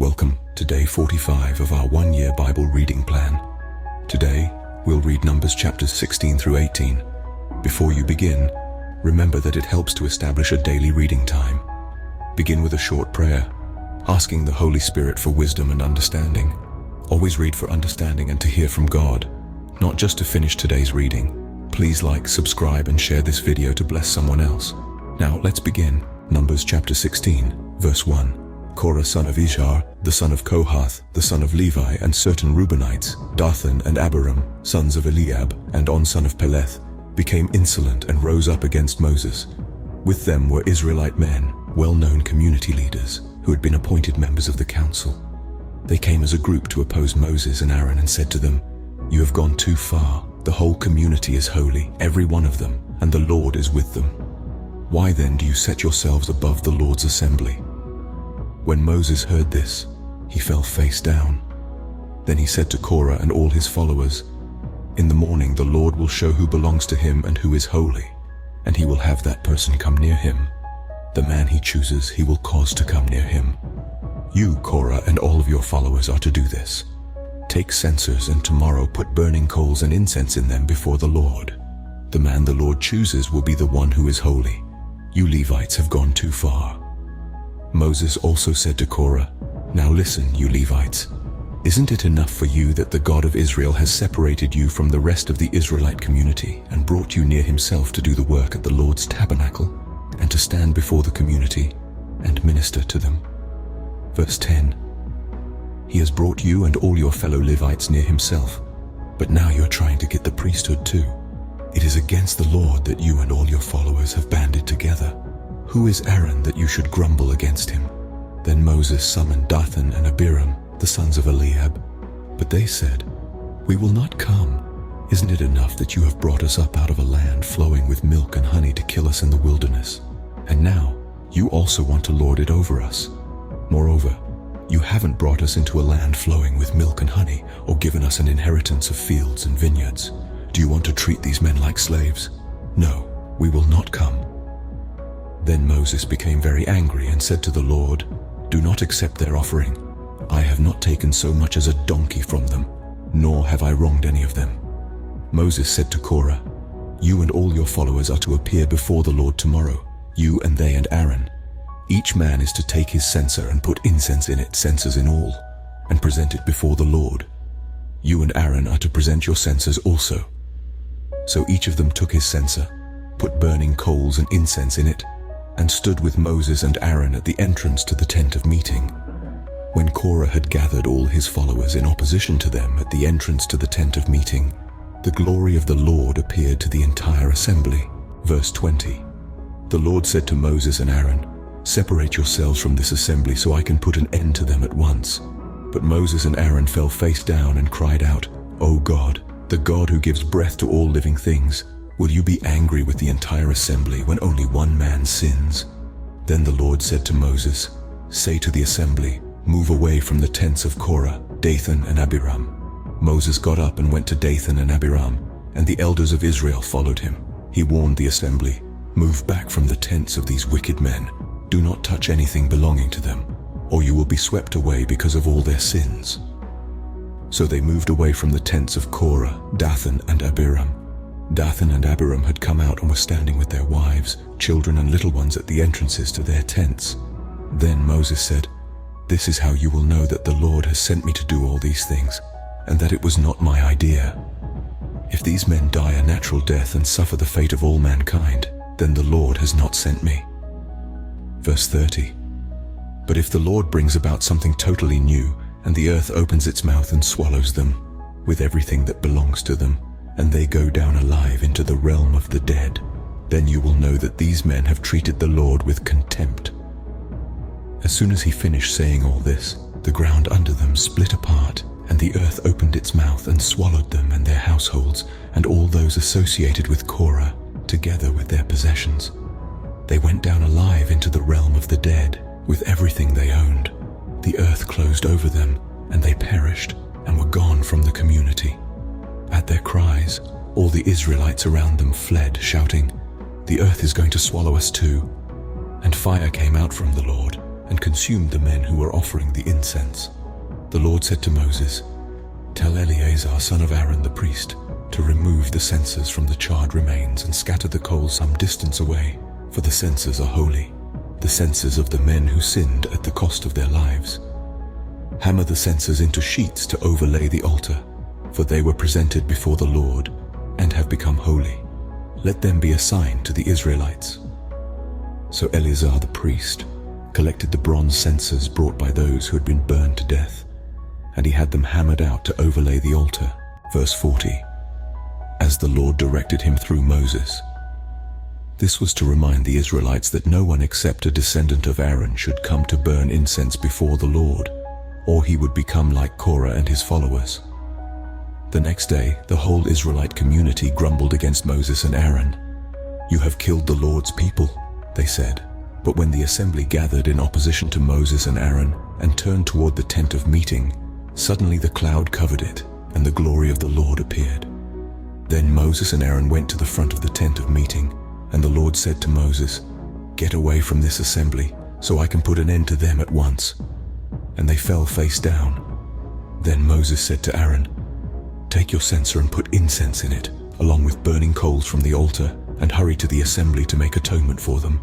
Welcome to day 45 of our one-year Bible reading plan. Today, we'll read Numbers chapters 16 through 18. Before you begin, remember that it helps to establish a daily reading time. Begin with a short prayer, asking the Holy Spirit for wisdom and understanding. Always read for understanding and to hear from God, not just to finish today's reading. Please like, subscribe, and share this video to bless someone else. Now, let's begin. Numbers chapter 16, verse 1. Korah son of Izhar, the son of Kohath, the son of Levi, and certain Reubenites, Dathan and Abiram, sons of Eliab, and On son of Peleth, became insolent and rose up against Moses. With them were Israelite men, well-known community leaders, who had been appointed members of the council. They came as a group to oppose Moses and Aaron and said to them, "You have gone too far. The whole community is holy, every one of them, and the Lord is with them. Why then do you set yourselves above the Lord's assembly?" When Moses heard this, he fell face down. Then he said to Korah and all his followers, "In the morning the Lord will show who belongs to him and who is holy, and he will have that person come near him. The man he chooses he will cause to come near him. You, Korah, and all of your followers are to do this. Take censers and tomorrow put burning coals and incense in them before the Lord. The man the Lord chooses will be the one who is holy. You Levites have gone too far." Moses also said to Korah, "Now listen, you Levites. Isn't it enough for you that the God of Israel has separated you from the rest of the Israelite community and brought you near himself to do the work at the Lord's tabernacle and to stand before the community and minister to them?" Verse 10. "He has brought you and all your fellow Levites near himself, but now you're trying to get the priesthood too. It is against the Lord that you and all your followers have banded together. Who is Aaron that you should grumble against him?" Then Moses summoned Dathan and Abiram, the sons of Eliab. But they said, "We will not come. Isn't it enough that you have brought us up out of a land flowing with milk and honey to kill us in the wilderness? And now you also want to lord it over us. Moreover, you haven't brought us into a land flowing with milk and honey or given us an inheritance of fields and vineyards. Do you want to treat these men like slaves? No, we will not come." Then Moses became very angry and said to the Lord, "Do not accept their offering. I have not taken so much as a donkey from them, nor have I wronged any of them." Moses said to Korah, "You and all your followers are to appear before the Lord tomorrow, you and they and Aaron. Each man is to take his censer and put incense in it, censers in all, and present it before the Lord. You and Aaron are to present your censers also." So each of them took his censer, put burning coals and incense in it, and stood with Moses and Aaron at the entrance to the tent of meeting. When Korah had gathered all his followers in opposition to them at the entrance to the tent of meeting, the glory of the Lord appeared to the entire assembly. Verse 20. The Lord said to Moses and Aaron, "Separate yourselves from this assembly so I can put an end to them at once." But Moses and Aaron fell face down and cried out, "O God, the God who gives breath to all living things, will you be angry with the entire assembly when only one man sins?" Then the Lord said to Moses, "Say to the assembly, move away from the tents of Korah, Dathan and Abiram." Moses got up and went to Dathan and Abiram, and the elders of Israel followed him. He warned the assembly, "Move back from the tents of these wicked men. Do not touch anything belonging to them, or you will be swept away because of all their sins." So they moved away from the tents of Korah, Dathan and Abiram. Dathan and Abiram had come out and were standing with their wives, children and little ones at the entrances to their tents. Then Moses said, "This is how you will know that the Lord has sent me to do all these things, and that it was not my idea. If these men die a natural death and suffer the fate of all mankind, then the Lord has not sent me." Verse 30. "But if the Lord brings about something totally new, and the earth opens its mouth and swallows them, with everything that belongs to them, and they go down alive into the realm of the dead, then you will know that these men have treated the Lord with contempt." As soon as he finished saying all this, the ground under them split apart, and the earth opened its mouth and swallowed them and their households, and all those associated with Korah, together with their possessions. They went down alive into the realm of the dead, with everything they owned. The earth closed over them, and they perished and were gone from the community. At their cries, all the Israelites around them fled, shouting, "The earth is going to swallow us too." And fire came out from the Lord and consumed the men who were offering the incense. The Lord said to Moses, "Tell Eleazar, son of Aaron the priest, to remove the censers from the charred remains and scatter the coals some distance away, for the censers are holy, the censers of the men who sinned at the cost of their lives. Hammer the censers into sheets to overlay the altar, for they were presented before the Lord and have become holy. Let them be a sign to the Israelites." So Eleazar the priest collected the bronze censers brought by those who had been burned to death, and he had them hammered out to overlay the altar. Verse 40. As the Lord directed him through Moses. This was to remind the Israelites that no one except a descendant of Aaron should come to burn incense before the Lord, or he would become like Korah and his followers. The next day, the whole Israelite community grumbled against Moses and Aaron. "You have killed the Lord's people," they said. But when the assembly gathered in opposition to Moses and Aaron and turned toward the tent of meeting, suddenly the cloud covered it, and the glory of the Lord appeared. Then Moses and Aaron went to the front of the tent of meeting, and the Lord said to Moses, "Get away from this assembly, so I can put an end to them at once." And they fell face down. Then Moses said to Aaron, "Take your censer and put incense in it, along with burning coals from the altar, and hurry to the assembly to make atonement for them.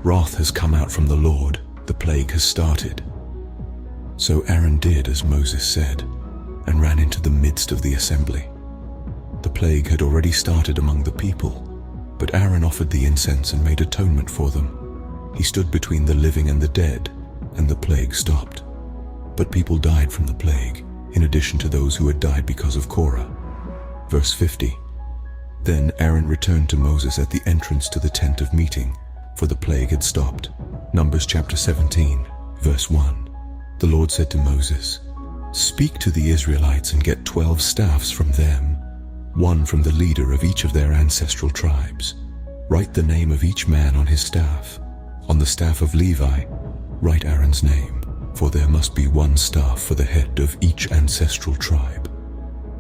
Wrath has come out from the Lord, the plague has started." So Aaron did as Moses said, and ran into the midst of the assembly. The plague had already started among the people, but Aaron offered the incense and made atonement for them. He stood between the living and the dead, and the plague stopped. But people died from the plague, in addition to those who had died because of Korah. Verse 50. Then Aaron returned to Moses at the entrance to the tent of meeting, for the plague had stopped. Numbers chapter 17, verse 1. The Lord said to Moses, "Speak to the Israelites and get 12 staffs from them, one from the leader of each of their ancestral tribes. Write the name of each man on his staff. On the staff of Levi, write Aaron's name, for there must be one staff for the head of each ancestral tribe.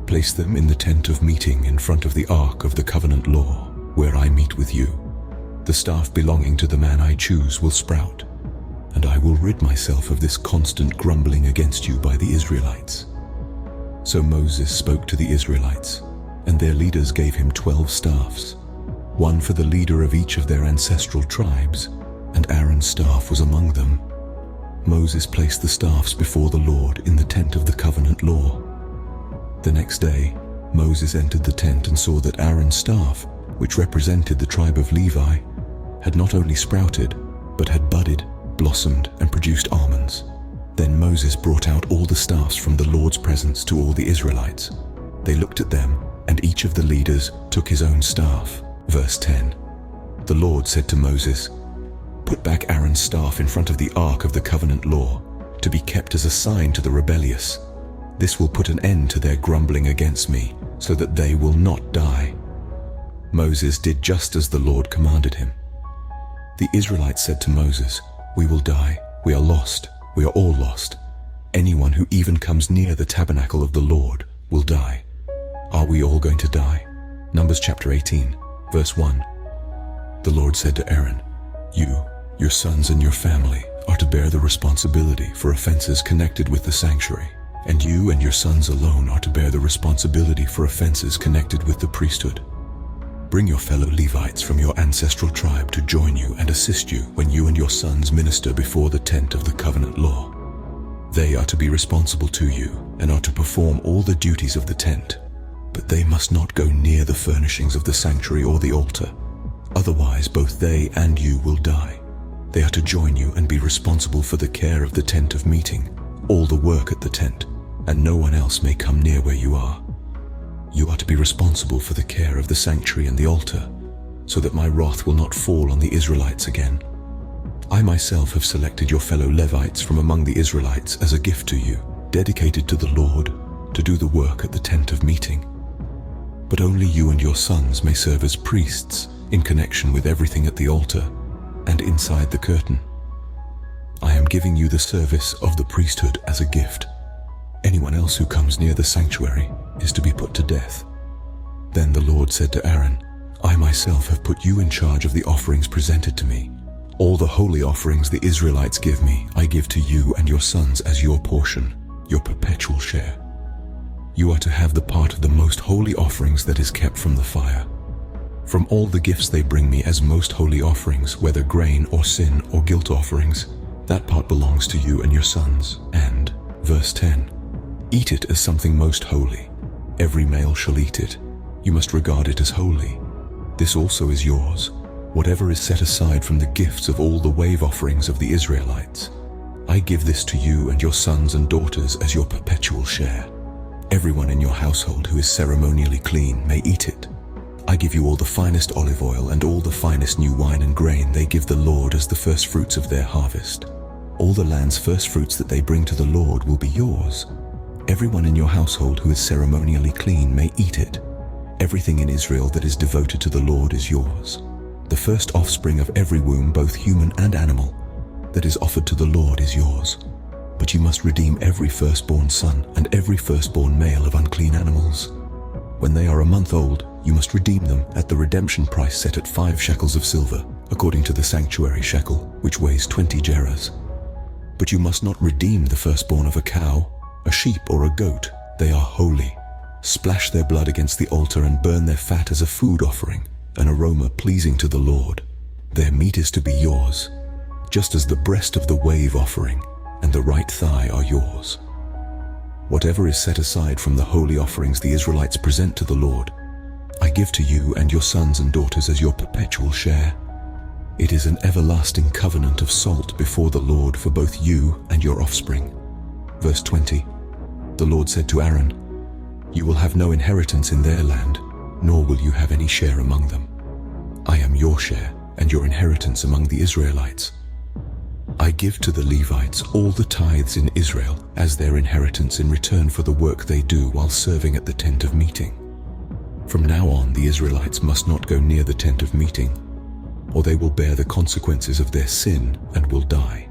Place them in the tent of meeting in front of the ark of the covenant law, where I meet with you. The staff belonging to the man I choose will sprout, and I will rid myself of this constant grumbling against you by the Israelites." So Moses spoke to the Israelites, and their leaders gave him 12 staffs, one for the leader of each of their ancestral tribes, and Aaron's staff was among them. Moses placed the staffs before the Lord in the tent of the covenant law. The next day, Moses entered the tent and saw that Aaron's staff, which represented the tribe of Levi, had not only sprouted, but had budded, blossomed, and produced almonds. Then Moses brought out all the staffs from the Lord's presence to all the Israelites. They looked at them, and each of the leaders took his own staff. Verse 10. The Lord said to Moses, "Put back Aaron's staff in front of the ark of the covenant law, to be kept as a sign to the rebellious. This will put an end to their grumbling against me, so that they will not die." Moses did just as the Lord commanded him. The Israelites said to Moses, "We will die, we are lost, we are all lost. Anyone who even comes near the tabernacle of the Lord will die. Are we all going to die?" Numbers chapter 18, verse 1. The Lord said to Aaron, "You, your sons and your family are to bear the responsibility for offenses connected with the sanctuary, and you and your sons alone are to bear the responsibility for offenses connected with the priesthood. Bring your fellow Levites from your ancestral tribe to join you and assist you when you and your sons minister before the tent of the covenant law. They are to be responsible to you and are to perform all the duties of the tent, but they must not go near the furnishings of the sanctuary or the altar. Otherwise, both they and you will die. They are to join you and be responsible for the care of the tent of meeting, all the work at the tent, and no one else may come near where you are. You are to be responsible for the care of the sanctuary and the altar, so that my wrath will not fall on the Israelites again. I myself have selected your fellow Levites from among the Israelites as a gift to you, dedicated to the Lord, to do the work at the tent of meeting. But only you and your sons may serve as priests in connection with everything at the altar and inside the curtain. I am giving you the service of the priesthood as a gift. Anyone else who comes near the sanctuary is to be put to death." Then the Lord said to Aaron, "I myself have put you in charge of the offerings presented to me. All the holy offerings the Israelites give me, I give to you and your sons as your portion, your perpetual share. You are to have the part of the most holy offerings that is kept from the fire. From all the gifts they bring me as most holy offerings, whether grain or sin or guilt offerings, that part belongs to you and your sons. And, verse 10, eat it as something most holy. Every male shall eat it. You must regard it as holy. This also is yours, whatever is set aside from the gifts of all the wave offerings of the Israelites. I give this to you and your sons and daughters as your perpetual share. Everyone in your household who is ceremonially clean may eat it. I give you all the finest olive oil and all the finest new wine and grain they give the Lord as the first fruits of their harvest. All the land's first fruits that they bring to the Lord will be yours. Everyone in your household who is ceremonially clean may eat it. Everything in Israel that is devoted to the Lord is yours. The first offspring of every womb, both human and animal, that is offered to the Lord is yours. But you must redeem every firstborn son and every firstborn male of unclean animals. When they are a month old, you must redeem them at the redemption price set at 5 shekels of silver, according to the sanctuary shekel, which weighs 20 gerahs. But you must not redeem the firstborn of a cow, a sheep, or a goat. They are holy. Splash their blood against the altar and burn their fat as a food offering, an aroma pleasing to the Lord. Their meat is to be yours, just as the breast of the wave offering and the right thigh are yours. Whatever is set aside from the holy offerings the Israelites present to the Lord, I give to you and your sons and daughters as your perpetual share. It is an everlasting covenant of salt before the Lord for both you and your offspring. Verse 20, the Lord said to Aaron, you will have no inheritance in their land, nor will you have any share among them. I am your share and your inheritance among the Israelites. I give to the Levites all the tithes in Israel as their inheritance in return for the work they do while serving at the tent of meeting. From now on, the Israelites must not go near the tent of meeting, or they will bear the consequences of their sin and will die.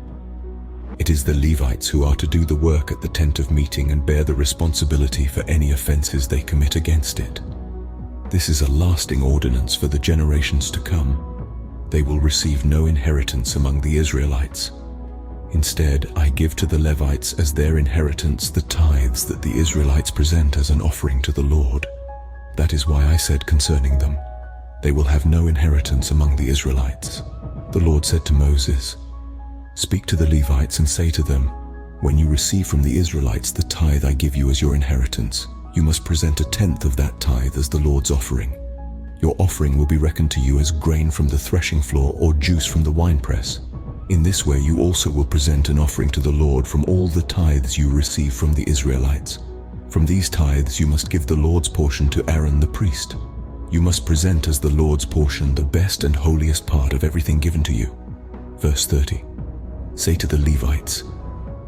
It is the Levites who are to do the work at the tent of meeting and bear the responsibility for any offenses they commit against it. This is a lasting ordinance for the generations to come. They will receive no inheritance among the Israelites. Instead, I give to the Levites as their inheritance the tithes that the Israelites present as an offering to the Lord. That is why I said concerning them, they will have no inheritance among the Israelites. The Lord said to Moses, speak to the Levites and say to them, when you receive from the Israelites the tithe I give you as your inheritance, you must present 1/10 of that tithe as the Lord's offering. Your offering will be reckoned to you as grain from the threshing floor or juice from the winepress. In this way you also will present an offering to the Lord from all the tithes you receive from the Israelites. From these tithes you must give the Lord's portion to Aaron the priest. You must present as the Lord's portion the best and holiest part of everything given to you. Verse 30. Say to the Levites,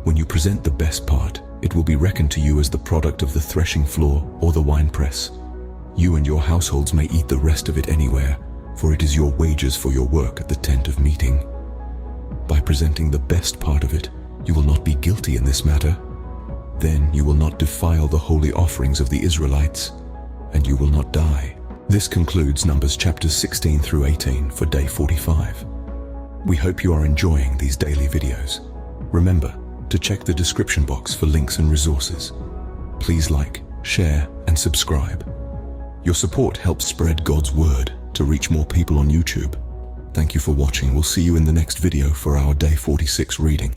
when you present the best part, it will be reckoned to you as the product of the threshing floor or the winepress. You and your households may eat the rest of it anywhere, for it is your wages for your work at the tent of meeting. By presenting the best part of it, you will not be guilty in this matter. Then you will not defile the holy offerings of the Israelites, and you will not die. This concludes Numbers chapters 16 through 18 for day 45. We hope you are enjoying these daily videos. Remember to check the description box for links and resources. Please like, share, and subscribe. Your support helps spread God's word to reach more people on YouTube. Thank you for watching. We'll see you in the next video for our day 46 reading.